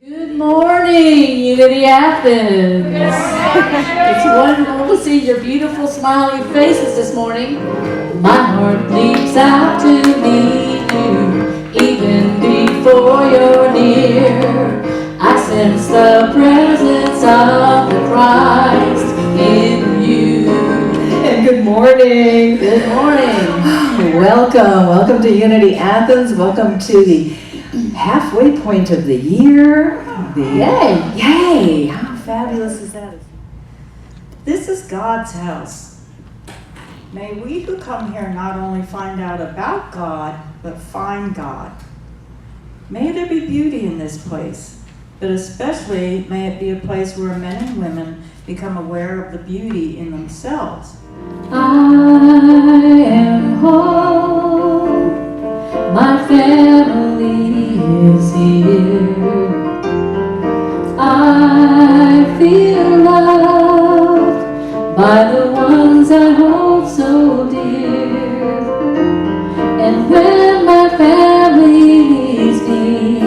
Good morning, Unity Athens. It's wonderful to see your beautiful smiling faces this morning. My heart leaps out to meet you, even before you're near. I sense the presence of the Christ in you. And good morning. Good morning. Welcome to Unity Athens. Welcome to the halfway point of the year. Yay! How fabulous is that? This is God's house. May we who come here not only find out about God, but find God. May there be beauty in this place, but especially may it be a place where men and women become aware of the beauty in themselves. I am home. My family is here. I feel loved by the ones I hold so dear. And when my family needs me,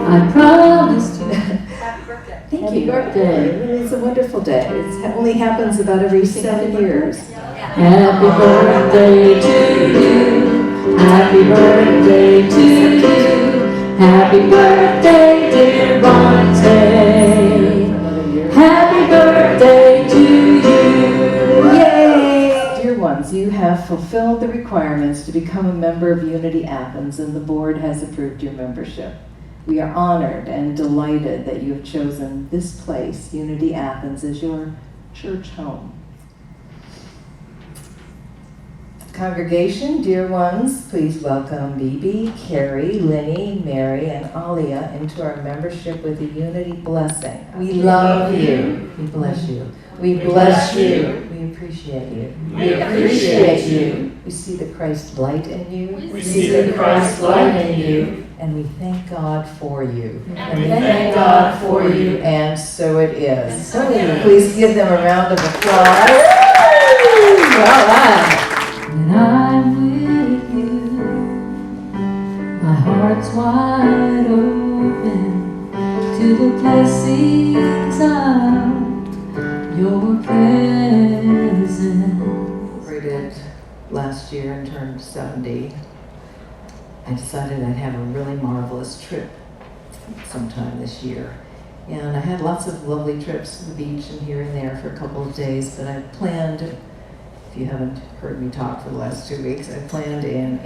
I promise to. Happy birthday. Happy birthday. It's a wonderful day. It only happens about every 7 years. Happy birthday to you. Happy birthday to you. Happy birthday, dear Bronte. Happy birthday to you. Yay! Dear ones, you have fulfilled the requirements to become a member of Unity Athens, and the board has approved your membership. We are honored and delighted that you have chosen this place, Unity Athens, as your church home. Congregation, dear ones, please welcome Bibi, Carrie, Linny, Mary, and Alia into our membership with a Unity blessing. We love you. We bless you. We bless you. We appreciate you. We appreciate you. We see the Christ light in you. We see the Christ light in you. And we thank God for you. And we thank God for you. And so it is. Please give them a round of applause. Well done. When I'm with you, my heart's wide open to the blessings of your presence. Celebrated last year and turned 70. I decided I'd have a really marvelous trip sometime this year. And I had lots of lovely trips to the beach and here and there for a couple of days, but I planned, if you haven't heard me talk for the last 2 weeks, I planned an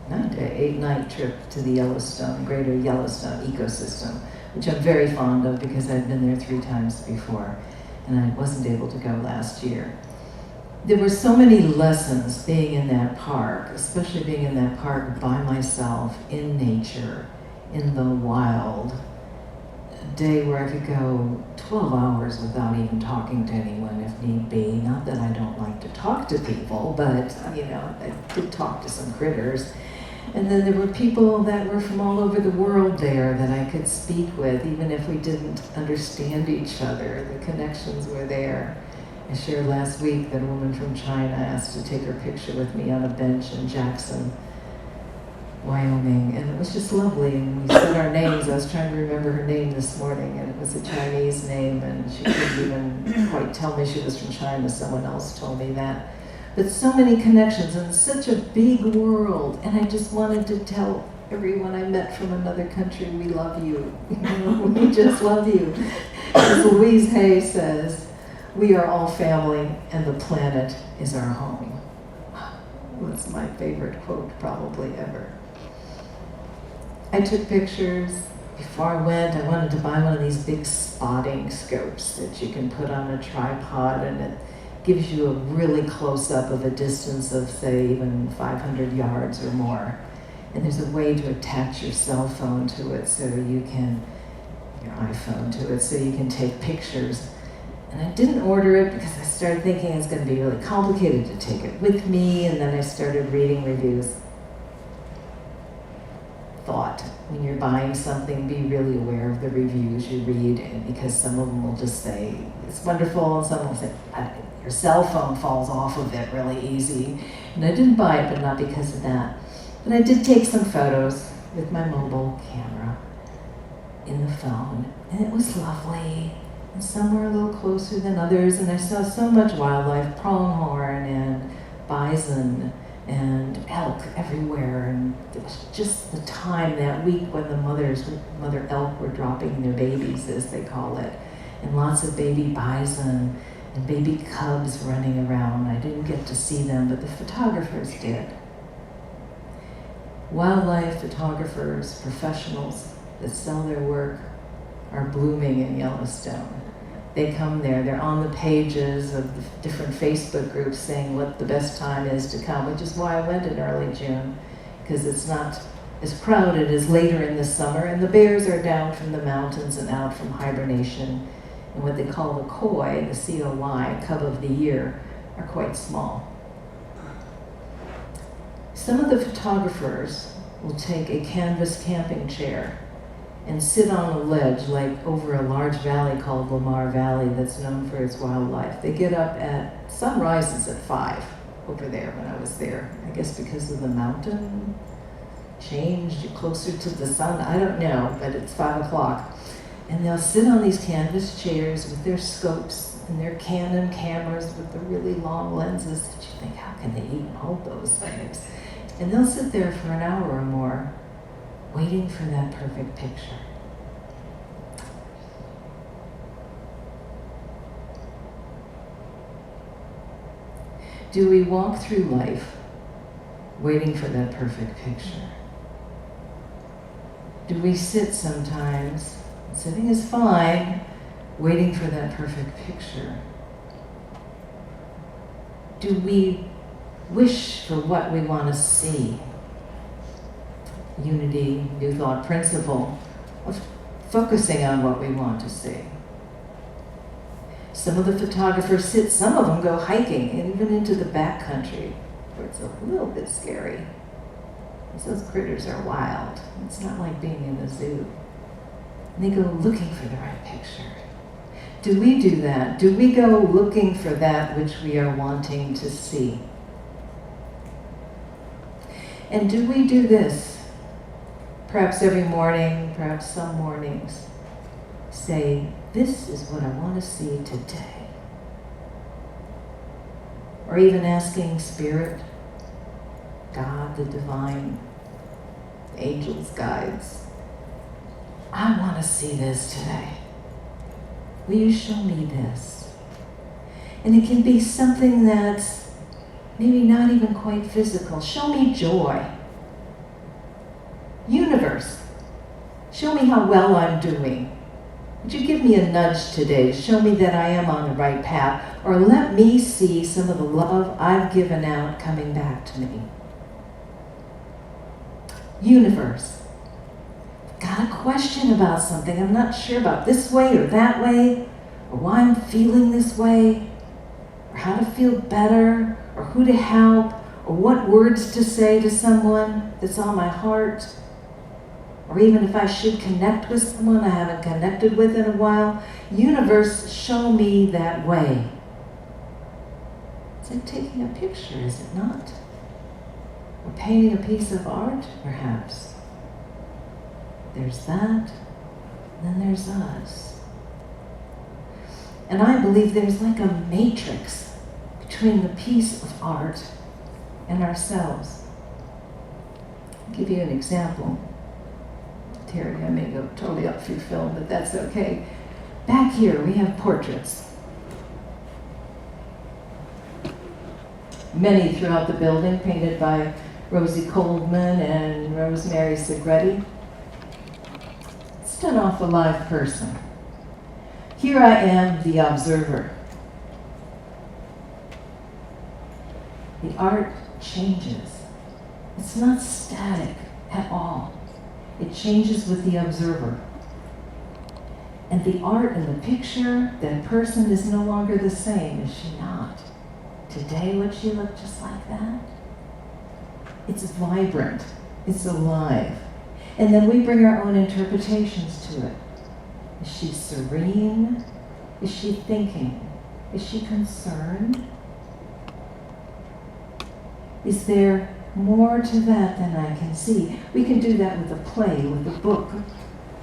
8-night trip to the Yellowstone, Greater Yellowstone ecosystem, which I'm very fond of because I've been there 3 times before, and I wasn't able to go last year. There were so many lessons being in that park, especially being in that park by myself, in nature, in the wild. A day where I could go 12 hours without even talking to anyone if need be. Not that I don't like to talk to people, but I did talk to some critters. And then there were people that were from all over the world there that I could speak with, even if we didn't understand each other. The connections were there. I shared last week that a woman from China asked to take her picture with me on a bench in Jackson, Wyoming, and it was just lovely. And we said our names. I was trying to remember her name this morning, and it was a Chinese name, and she couldn't even quite tell me she was from China. Someone else told me that. But so many connections and such a big world, and I just wanted to tell everyone I met from another country, we love you. We just love you. As Louise Hay says, we are all family, and the planet is our home. That's my favorite quote probably ever. I took pictures. Before I went, I wanted to buy one of these big spotting scopes that you can put on a tripod, and it gives you a really close-up of a distance of, say, even 500 yards or more. And there's a way to attach your cell phone to it so you can, your iPhone to it, so you can take pictures. And I didn't order it because I started thinking it's going to be really complicated to take it with me, and then I started reading reviews. Thought, when you're buying something, be really aware of the reviews you read, because some of them will just say, it's wonderful, and some will say, your cell phone falls off of it really easy. And I didn't buy it, but not because of that. But I did take some photos with my mobile camera. in the phone, and it was lovely. And some were a little closer than others, and I saw so much wildlife, pronghorn and bison and elk everywhere. And it was just the time that week when the mother elk were dropping their babies, as they call it, and lots of baby bison and baby cubs running around. I didn't get to see them, but the photographers did. Wildlife photographers, professionals that sell their work, are blooming in Yellowstone. They come there, they're on the pages of the different Facebook groups saying what the best time is to come, which is why I went in early June, because it's not as crowded as later in the summer, and the bears are down from the mountains and out from hibernation, and what they call the COY, the C-O-Y, cub of the year, are quite small. Some of the photographers will take a canvas camping chair and sit on a ledge like over a large valley called Lamar Valley that's known for its wildlife. They get up at, sun rises at 5 over there when I was there. I guess because of the mountain changed closer to the sun, I don't know, but it's 5 o'clock. And they'll sit on these canvas chairs with their scopes and their Canon cameras with the really long lenses that you think, how can they even hold those things? And they'll sit there for an hour or more waiting for that perfect picture. Do we walk through life waiting for that perfect picture? Do we sit sometimes, sitting is fine, waiting for that perfect picture? Do we wish for what we want to see? Unity, New Thought principle of focusing on what we want to see. Some of the photographers sit, some of them go hiking, and even into the backcountry, where it's a little bit scary. Because those critters are wild. It's not like being in the zoo. And they go looking for the right picture. Do we do that? Do we go looking for that which we are wanting to see? And do we do this? Perhaps every morning, perhaps some mornings, say, this is what I want to see today. Or even asking Spirit, God, the divine, angels, guides, I want to see this today. Will you show me this? And it can be something that's maybe not even quite physical. Show me joy. Universe, show me how well I'm doing. Would you give me a nudge today to show me that I am on the right path? Or let me see some of the love I've given out coming back to me. Universe, got a question about something I'm not sure about, this way or that way, or why I'm feeling this way, or how to feel better, or who to help, or what words to say to someone that's on my heart. Or even if I should connect with someone I haven't connected with in a while, universe, show me that way. It's like taking a picture, is it not? Or painting a piece of art, perhaps. There's that, and then there's us. And I believe there's like a matrix between the piece of art and ourselves. I'll give you an example. Terry, I may go totally up through film, but that's okay. Back here, we have portraits. Many throughout the building, painted by Rosie Coldman and Rosemary Segretti. It's done off a live person. Here I am, the observer. The art changes. It's not static at all. It changes with the observer. And the art in the picture, that person is no longer the same, is she not? Today, would she look just like that? It's vibrant. It's alive. And then we bring our own interpretations to it. Is she serene? Is she thinking? Is she concerned? Is there more to that than I can see? We can do that with a play, with a book,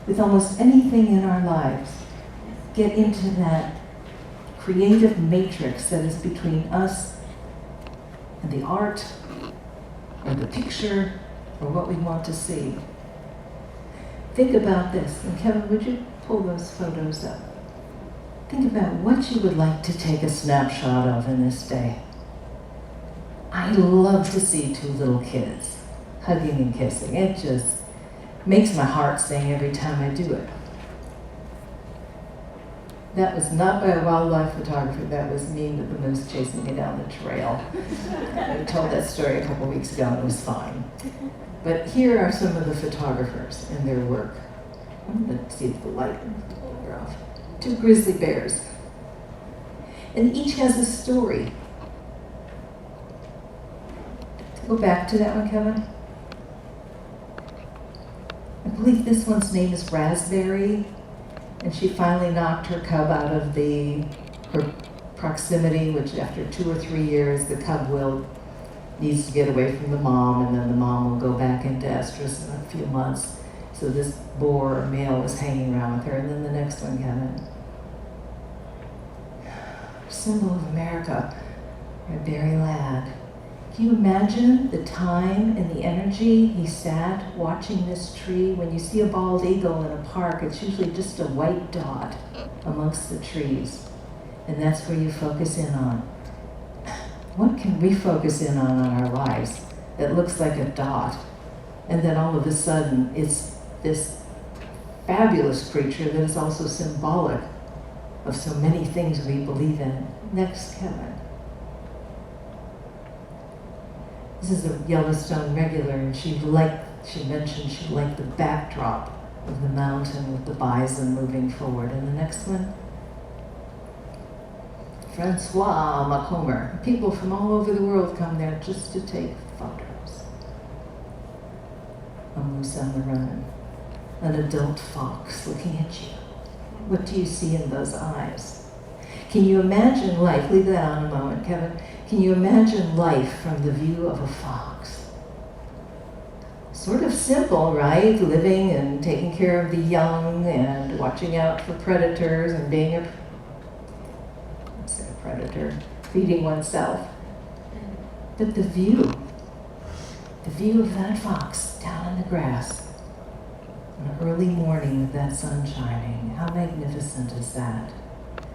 with almost anything in our lives, get into that creative matrix that is between us and the art, or the picture, or what we want to see. Think about this. And Kevin, would you pull those photos up? Think about what you would like to take a snapshot of in this day. I love to see two little kids hugging and kissing. It just makes my heart sing every time I do it. That was not by a wildlife photographer. That was me with the moose chasing me down the trail. I told that story a couple weeks ago and it was fine. But here are some of the photographers and their work. I'm going to see if the light will wear off. Two grizzly bears. And each has a story. Go back to that one, Kevin. I believe this one's name is Raspberry, and she finally knocked her cub out of her proximity, which after 2 or 3 years, the cub needs to get away from the mom, and then the mom will go back into estrus in a few months. So this boar or male was hanging around with her. And then the next one, Kevin. Symbol of America, a berry lad. Can you imagine the time and the energy he sat watching this tree? When you see a bald eagle in a park, it's usually just a white dot amongst the trees. And that's where you focus in on. What can we focus in on our lives that looks like a dot? And then all of a sudden, it's this fabulous creature that is also symbolic of so many things we believe in. Next, Kevin. This is a Yellowstone regular, and she mentioned she liked the backdrop of the mountain with the bison moving forward. And the next one, Francois Macomer. People from all over the world come there just to take photos. A moose on the run, an adult fox looking at you. What do you see in those eyes? Can you imagine life? Leave that on a moment, Kevin. Can you imagine life from the view of a fox? Sort of simple, right? Living and taking care of the young and watching out for predators and being a predator, feeding oneself. But the view of that fox down in the grass on an early morning with that sun shining, how magnificent is that?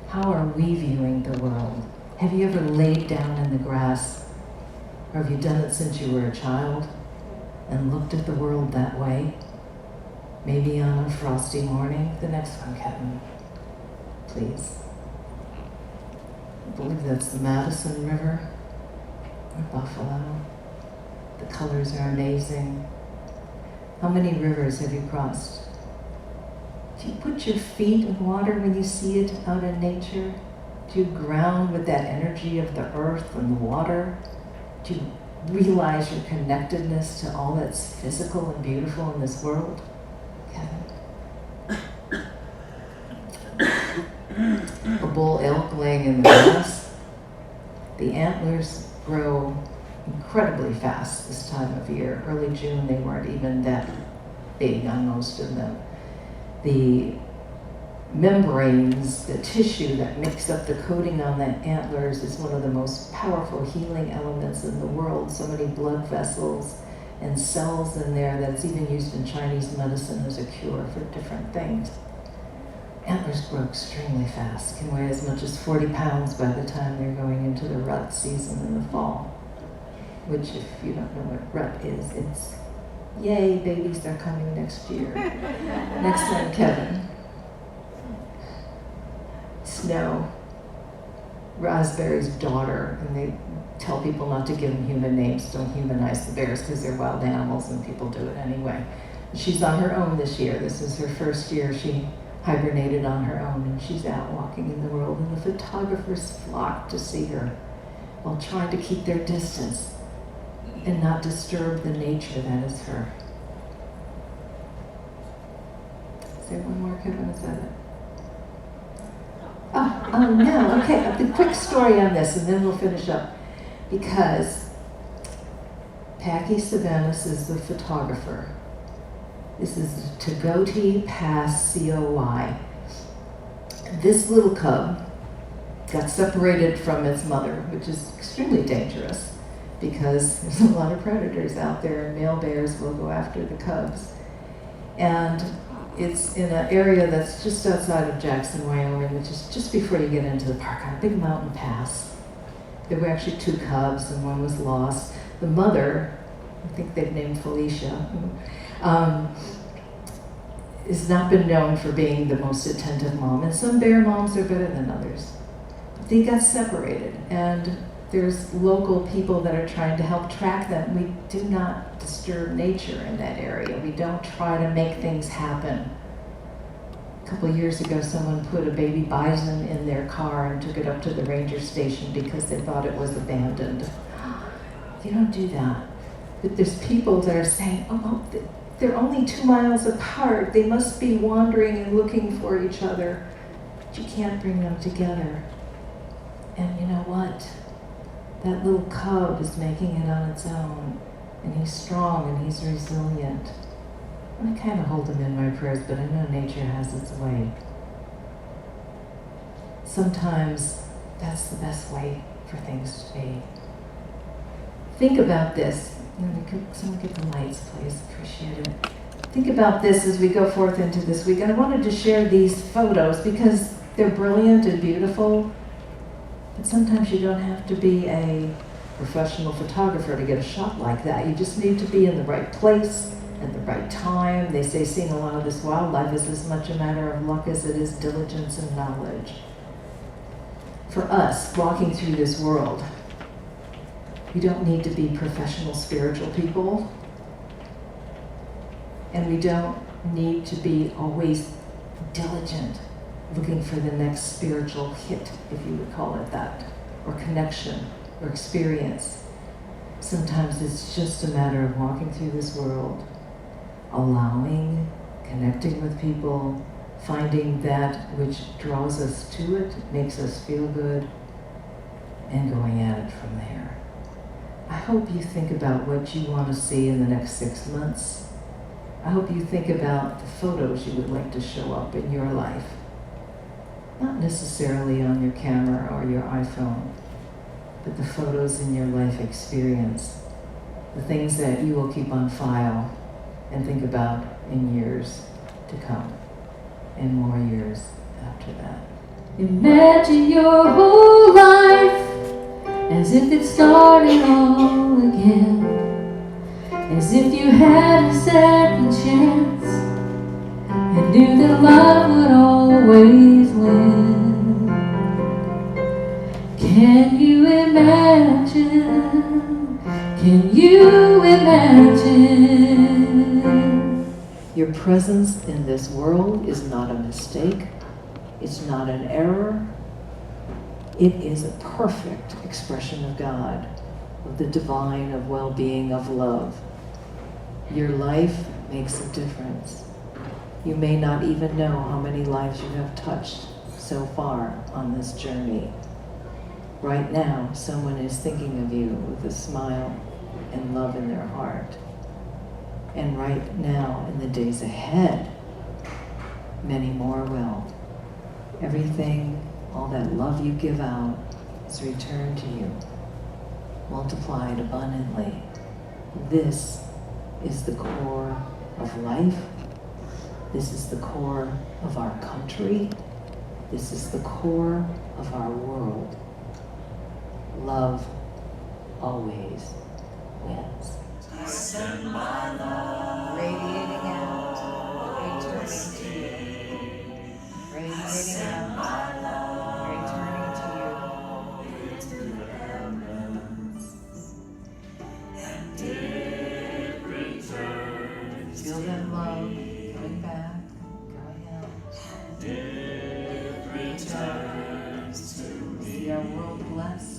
How are we viewing the world? Have you ever laid down in the grass, or have you done it since you were a child and looked at the world that way? Maybe on a frosty morning. The next one, Kevin, please. I believe that's the Madison River, or Buffalo. The colors are amazing. How many rivers have you crossed? Do you put your feet in water when you see it out in nature? Do you ground with that energy of the earth and the water? Do you realize your connectedness to all that's physical and beautiful in this world? Kevin? A bull elk laying in the grass. The antlers grow incredibly fast this time of year. Early June, they weren't even that big on most of them. The membranes, the tissue that makes up the coating on the antlers is one of the most powerful healing elements in the world. So many blood vessels and cells in there that's even used in Chinese medicine as a cure for different things. Antlers grow extremely fast, can weigh as much as 40 pounds by the time they're going into the rut season in the fall. Which, if you don't know what rut is, it's yay, babies are coming next year. Next one, Kevin. Snow, Raspberry's daughter, and they tell people not to give them human names, don't humanize the bears because they're wild animals and people do it anyway. She's on her own this year. This is her first year. She hibernated on her own and she's out walking in the world, and the photographers flock to see her while trying to keep their distance and not disturb the nature that is her. Is there one more, Kevin? Is that it? Oh, no. Okay, the quick story on this, and then we'll finish up. Because Packy Savanas is the photographer. This is Tagoti Pass COI. This little cub got separated from its mother, which is extremely dangerous because there's a lot of predators out there and male bears will go after the cubs. And it's in an area that's just outside of Jackson, Wyoming, which is just before you get into the park on a big mountain pass. There were actually 2 cubs and one was lost. The mother, I think they've named Felicia, has not been known for being the most attentive mom, and some bear moms are better than others. They got separated, and there's local people that are trying to help track them. We do not disturb nature in that area. We don't try to make things happen. A couple of years ago, someone put a baby bison in their car and took it up to the ranger station because they thought it was abandoned. You don't do that. But there's people that are saying, oh, they're only 2 miles apart. They must be wandering and looking for each other. But you can't bring them together. And you know what? That little cub is making it on its own. And he's strong and he's resilient. And I kind of hold him in my prayers, but I know nature has its way. Sometimes that's the best way for things to be. Think about this. Someone get the lights, please. Appreciate it. Think about this as we go forth into this week. And I wanted to share these photos because they're brilliant and beautiful. But sometimes you don't have to be a professional photographer to get a shot like that. You just need to be in the right place at the right time. They say seeing a lot of this wildlife is as much a matter of luck as it is diligence and knowledge. For us, walking through this world, we don't need to be professional spiritual people. And we don't need to be always diligent, looking for the next spiritual hit, if you would call it that, or connection, or experience. Sometimes it's just a matter of walking through this world, allowing, connecting with people, finding that which draws us to it, makes us feel good, and going at it from there. I hope you think about what you want to see in the next 6 months. I hope you think about the photos you would like to show up in your life. Not necessarily on your camera or your iPhone, but the photos in your life experience. The things that you will keep on file and think about in years to come, and more years after that. Imagine your whole life as if it started all again, as if you had a second chance and knew that love would always win. Can you imagine? Can you imagine? Your presence in this world is not a mistake. It's not an error. It is a perfect expression of God, of the divine, of well-being, of love. Your life makes a difference. You may not even know how many lives you have touched so far on this journey. Right now, someone is thinking of you with a smile and love in their heart. And right now, in the days ahead, many more will. Everything, all that love you give out is returned to you, multiplied abundantly. This is the core of life. This is the core of our country. This is the core of our world. Love always wins. I send my love, Radiating out, returning to you. Radiating out, returning to you. Feel that love coming back, going out. It returns to me. See our world blessed.